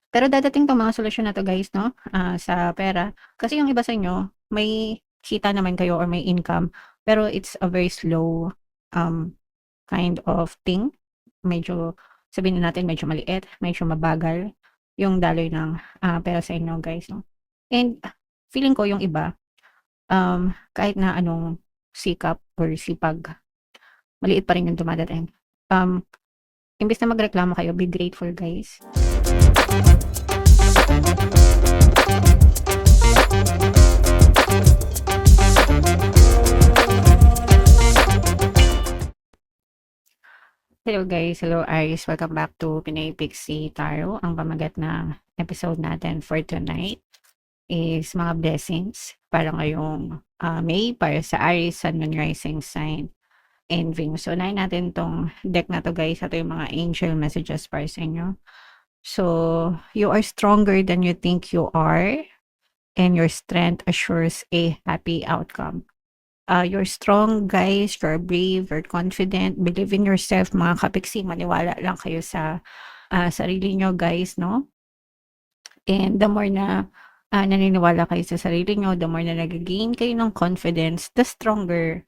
Pero dadating 'tong mga solusyon na 'to guys 'no, sa pera. Kasi yung iba sa inyo may kita naman kayo or may income, pero it's a very slow, um, kind of thing. Medyo sabihin na natin medyo maliit, medyo mabagal yung daloy ng, pera sa inyo guys 'no. And feeling ko yung iba, kahit na anong sikap or sipag, maliit pa rin yung dumadating. Um, Imbes na magreklamo kayo, be grateful guys. Hello guys, hello Aries, welcome back to Pinay Pixie Tarot. Ang pamagat ng episode natin for tonight is mga blessings para ngayong May para sa Aries, Sun, Moon, Rising Sign, and Venus. So, unahin natin tong deck na to guys. Ito yung mga angel messages para sa inyo. So, you are stronger than you think you are, and your strength assures a happy outcome. You're strong guys, you're brave, you're confident, believe in yourself mga kapiksi, maniwala lang kayo sa sarili nyo guys, no? And the more na naniniwala kayo sa sarili nyo, the more na nag-gain kayo ng confidence, the stronger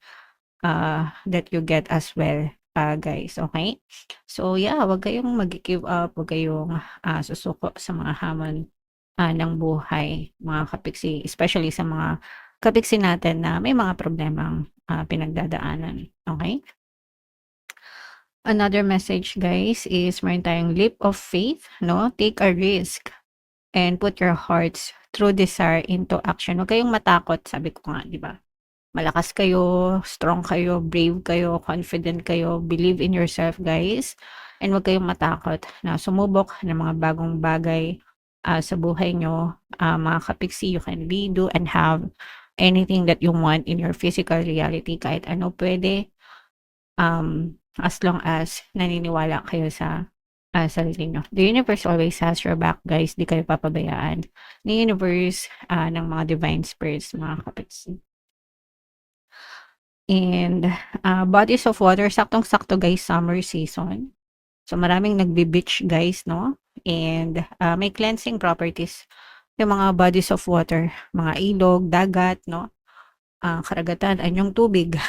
that you get as well, guys, okay? So yeah, wag kayong mag-give up, wag kayong susuko sa mga hamon ng buhay, mga kapiksi, especially sa mga kapiksi natin na may mga problemang pinagdadaanan, okay? Another message guys is meron tayong leap of faith, no? Take a risk and put your heart's true desire into action. Huwag kayong matakot, sabi ko nga, di ba? Malakas kayo, strong kayo, brave kayo, confident kayo, believe in yourself guys. And huwag kayong matakot na sumubok ng mga bagong bagay sa buhay nyo. Mga kapiksi, you can be, do, and have anything that you want in your physical reality. Kahit ano pwede, as long as naniniwala kayo sa sarili nyo. The universe always has your back guys, di kayo papabayaan ni universe ng mga divine spirits, mga kapiksi. And bodies of water, saktong-sakto guys, summer season. So maraming nagbe-beach guys, no? And may cleansing properties yung mga bodies of water, mga ilog, dagat, no? Karagatan, anyong tubig.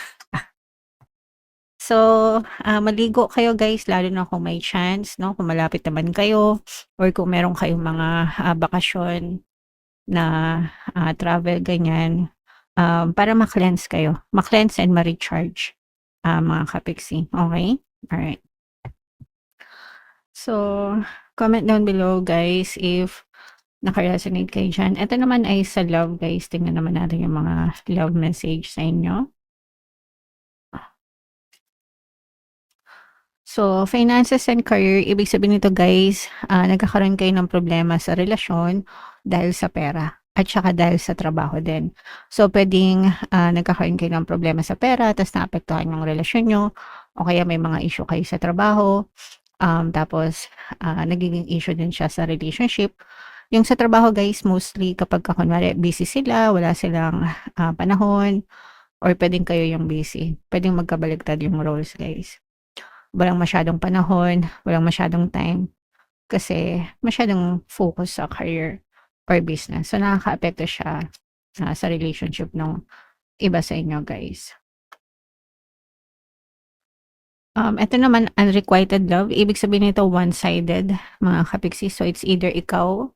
So, maligo kayo guys, lalo na kung may chance, no? Kung malapit naman kayo or kung meron kayong mga bakasyon na travel, ganyan. Para ma-cleanse kayo. Ma-cleanse and ma-recharge, mga kapiksi. Okay? Alright. So, comment down below guys if naka-resonate kayo dyan. Ito naman ay sa love guys. Tingnan naman natin yung mga love message sa inyo. So, finances and career, ibig sabihin nito guys, nagkakaroon kayo ng problema sa relasyon dahil sa pera at saka dahil sa trabaho din. So, pwedeng nagkakaroon kayo ng problema sa pera, tapos naapektuhan yung relasyon nyo, o kaya may mga issue kayo sa trabaho, tapos nagiging issue din siya sa relationship. Yung sa trabaho guys, mostly kapag kunwari busy sila, wala silang panahon, or pwedeng kayo yung busy. Pwedeng magkabaligtad yung roles guys. Walang masyadong panahon, walang masyadong time, kasi masyadong focus sa career or business. So, nakakaapekto siya sa relationship ng iba sa inyo guys. Ito naman, unrequited love. Ibig sabihin nito one-sided, mga kapiksi. So, it's either ikaw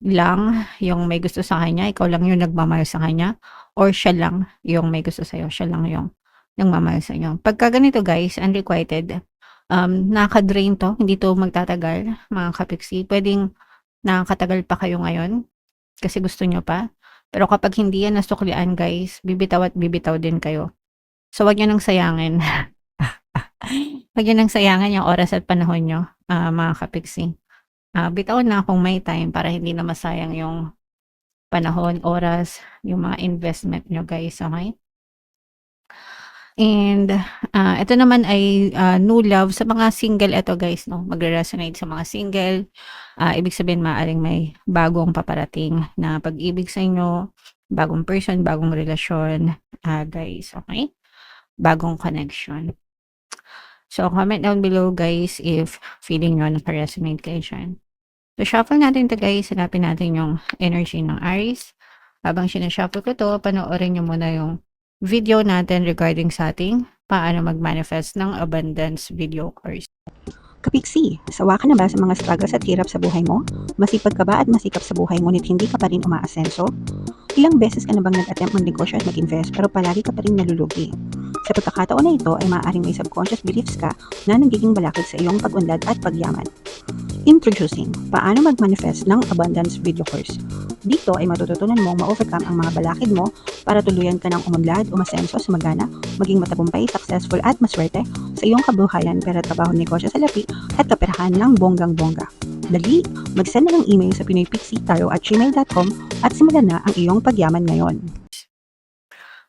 lang yung may gusto sa kanya, ikaw lang yung nagmamahal sa kanya, or siya lang yung may gusto sa'yo, siya lang yung nagmamahal sa inyo. Pagka ganito guys, unrequited, nakaka-drain to, hindi to magtatagal, mga kapiksi. Pwedeng nakakatagal pa kayo ngayon kasi gusto nyo pa. Pero kapag hindi yan nasuklian guys, bibitaw at bibitaw din kayo. So, wag nyo nang sayangin. Wag nyo nang sayangin yung oras at panahon nyo, mga kapiksi. Bitaw na kung may time para hindi na masayang yung panahon, oras, yung mga investment nyo guys, okay? And ito naman ay new love sa mga single. Ito guys, no, magre-resonate sa mga single. Ibig sabihin maaring may bagong paparating na pag-ibig sa inyo, bagong person, bagong relasyon, guys, okay? Bagong connection. So comment down below guys if feeling nyo naka-resonate kayo dyan. So, shuffle natin 'to guys, hanapin natin yung energy ng Aries. Habang sina-shuffle ko 'to, panoorin niyo muna yung video natin regarding sa ating paano mag-manifest ng abundance video course. Kapiksi, sawa ka na ba sa mga struggles at hirap sa buhay mo? Masipag ka ba at masikap sa buhay ngunit hindi ka pa rin umaasenso? Ilang beses ka na bang nag-attempt mag-negosyo at mag-invest pero palagi ka pa rin nalulugi? Sa pagkakataon na ito ay maaaring may subconscious beliefs ka na nagiging balakid sa iyong pag-unlad at pagyaman. Introducing, paano mag-manifest ng abundance video course. Dito ay matututunan mong ma-overcome ang mga balakid mo para tuluyan ka ng umunlad, umasenso, sumagana, maging matagumpay, successful at maswerte sa iyong kabuhayan, pera, trabaho, negosyo, salapi at kaperahan ng bonggang-bongga. Dali, mag-send na ng email sa pinoypixie@gmail.com at simulan na ang iyong pagyaman ngayon.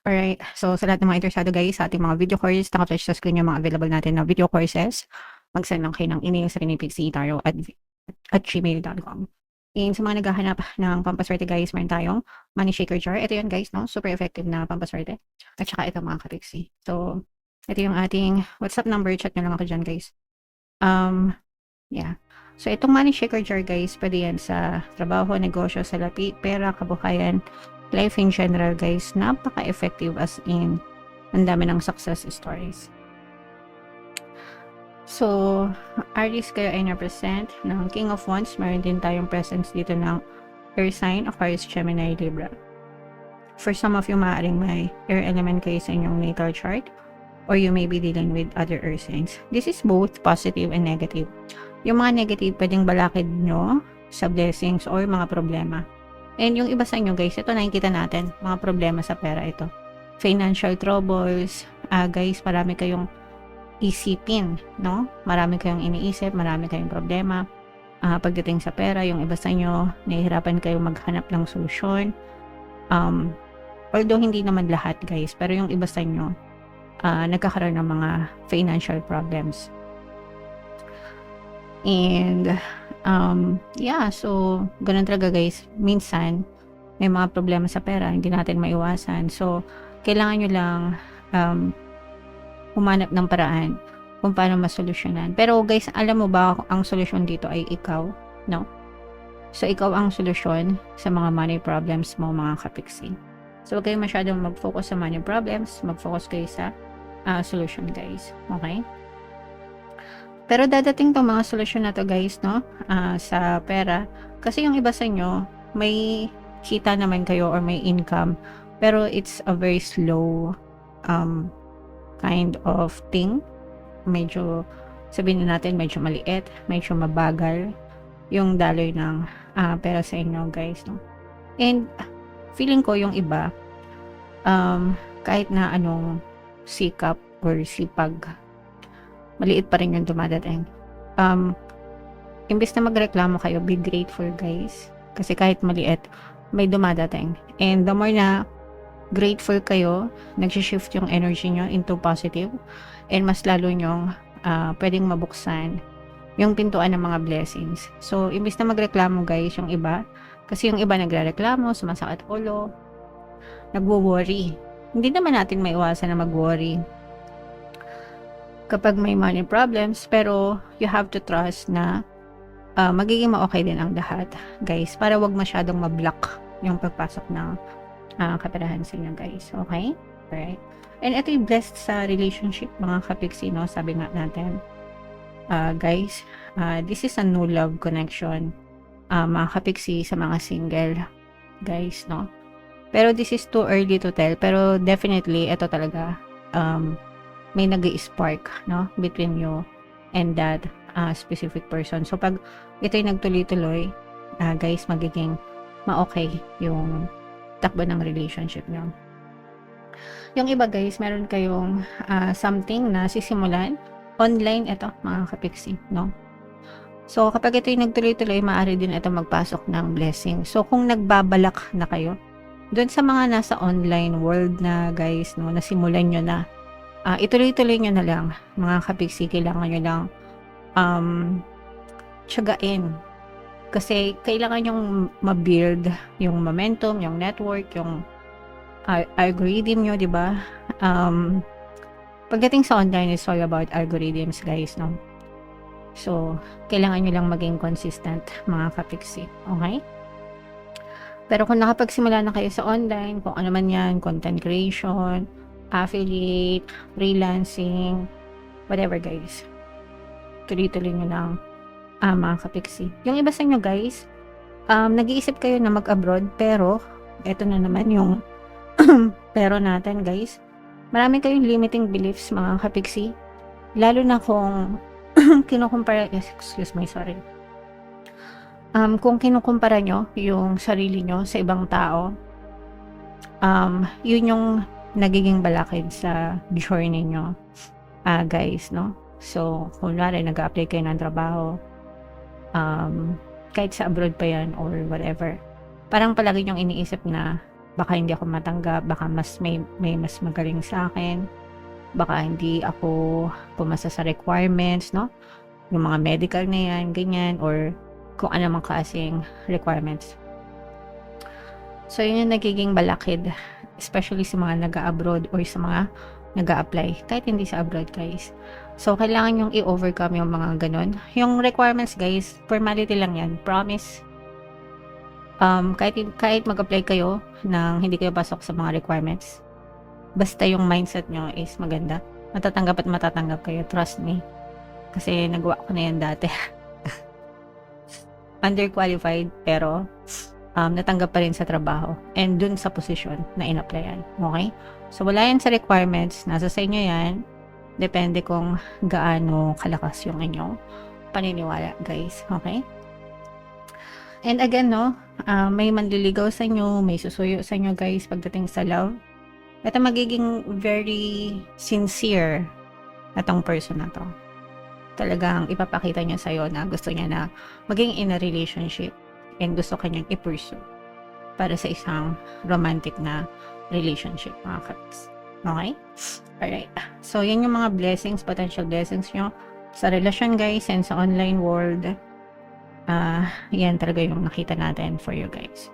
Alright, so sa lahat ng mga interesado guys sa ating mga video course, naka-flash sa screen yung mga available natin na video courses. Mag-send lang kayo ng email sa pinoypixie@gmail.com. And sa mga naghahanap ng pampaswerte guys, meron tayong money shaker jar. Ito yun guys, no? Super effective na pampaswerte. At saka ito mga kapixie. So, ito yung ating WhatsApp number. Chat nyo lang ako dyan guys. Yeah. So, itong money shaker jar guys, pwede yan sa trabaho, negosyo, salapi, pera, kabuhayan, life in general guys. Napaka-effective as in ang dami ng success stories. So, Aries kayo ay na-present ng King of Wands. Meron din tayong presence dito ng Air sign, Aquarius, Gemini, Libra. For some of you, maaaring may air element kayo sa inyong natal chart or you may be dealing with other earth signs. This is both positive and negative. Yung mga negative, pwedeng balakid nyo sa blessings or mga problema. And yung iba sa inyo guys, ito nakikita natin, mga problema sa pera ito. Financial troubles, guys, marami kayong isipin, no? Marami kayong iniisip, marami kayong problema. Pagdating sa pera, yung iba sa inyo, nahihirapan kayong maghanap ng solusyon. Although hindi naman lahat guys, pero yung iba sa inyo, nagkakaroon ng mga financial problems. And, yeah, so, ganun talaga guys. Minsan, may mga problema sa pera, hindi natin maiwasan. So, kailangan nyo lang, humanap ng paraan kung paano masolusyonan. Pero guys, alam mo ba ang solusyon dito ay ikaw, no? So, ikaw ang solusyon sa mga money problems mo, mga kapixie. So, huwag kayo masyadong mag-focus sa money problems, mag-focus kayo sa solution, guys. Okay? Pero dadating tong mga solusyon na to, guys, no? Sa pera. Kasi yung iba sa inyo, may kita naman kayo or may income, pero it's a very slow kind of thing. Medyo, sabihin na natin, medyo maliit, medyo mabagal yung daloy ng pera sa inyo guys, no? And feeling ko yung iba, kahit na anong sikap or sipag, maliit pa rin yung dumadating. Imbes na magreklamo kayo, be grateful guys, kasi kahit maliit, may dumadating. And the more na grateful kayo, nagsishift yung energy nyo into positive, and mas lalo nyong pwedeng mabuksan yung pintuan ng mga blessings. So, imbis na magreklamo guys, yung iba, kasi yung iba nagre-reklamo, sumasakit ulo, nagwo-worry. Hindi naman natin maiwasan na mag-worry kapag may money problems, pero you have to trust na magiging ma-okay din ang lahat guys, para wag masyadong ma-block yung pagpasok ng kaperahan sa inyo guys. Okay? Alright. And ito yung blessed sa relationship, mga kapixie, no? Sabi nga natin, guys, this is a new love connection, mga kapixie, sa mga single guys, no? Pero this is too early to tell, pero definitely ito talaga may nag-i-spark, no, between you and that specific person. So pag ito'y nagtuloy-tuloy, guys, magiging ma-okay yung takbo ng relationship nyo. Yung iba guys, meron kayong something na sisimulan online, ito mga kapixie, no? So kapag ito'y nagtuloy-tuloy, maaari din ito magpasok ng blessing. So kung nagbabalak na kayo doon sa mga nasa online world na guys, no, nasimulan nyo na, ituloy-tuloy nyo na lang mga kapixie. Kailangan nyo lang tiyagain. Kasi kailangan yung ma-build yung momentum, yung network, yung algorithm nyo, di ba? Pagdating sa online, it's all about algorithms, guys, no? So, kailangan nyo lang maging consistent, mga kapiksi. Okay? Pero kung nakapagsimula na kayo sa online, kung ano man yan, content creation, affiliate, freelancing, whatever guys, tuloy-tuloy nyo lang, mga kapiksi. Yung iba sa inyo guys, nag-iisip kayo na mag-abroad, pero, eto na naman yung pero natin guys, marami kayong limiting beliefs, mga kapiksi. Lalo na kung kinukumpara, excuse me, sorry. Kung kinukumpara nyo yung sarili nyo sa ibang tao, yun yung nagiging balakid sa journey nyo, guys, no? So, kunwari, nag-a-apply kayo ng trabaho, kahit sa abroad pa yan or whatever, parang palagi nyong iniisip na baka hindi ako matanggap, baka may mas magaling sa akin, baka hindi ako pumasa sa requirements, no? Yung mga medical na yan, ganyan, or kung ano mang kasing requirements. So, yun yung nagiging balakid, especially sa mga nag-a-abroad or sa mga nag-a-apply, kahit hindi sa abroad, guys. So, kailangan yung i-overcome yung mga ganun. Yung requirements, guys, formality lang yan. Promise. Kahit mag-apply kayo nang hindi kayo pasok sa mga requirements, basta yung mindset nyo is maganda, matatanggap at matatanggap kayo. Trust me. Kasi nagawa ko na yan dati. Underqualified, pero natanggap pa rin sa trabaho and dun sa posisyon na in-applyan. Okay? So, wala yan sa requirements. Nasa sa inyo yan. Depende kung gaano kalakas yung inyong paniniwala, guys. Okay? And again, no, may manliligaw sa inyo, may susuyo sa inyo, guys, pagdating sa love. Ito magiging very sincere itong person na to. Talagang ipapakita niya sa'yo na gusto niya na maging in a relationship and gusto kanyang i-pursue para sa isang romantic na relationship, mga kaps. Okay? Alright. So, yan yung mga blessings, potential blessings nyo sa relasyon, guys, and sa online world. Yan talaga yung nakita natin for you guys.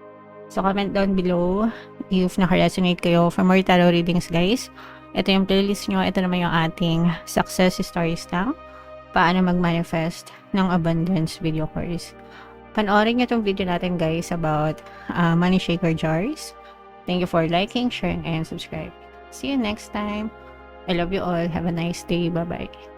So, comment down below if naka-resonate kayo for more tarot readings, guys. Ito yung playlist nyo. Ito naman yung ating success stories lang. Paano mag-manifest ng abundance video course. Panoorin nyo itong video natin, guys, about money shaker jars. Thank you for liking, sharing, and subscribing. See you next time. I love you all. Have a nice day. Bye-bye.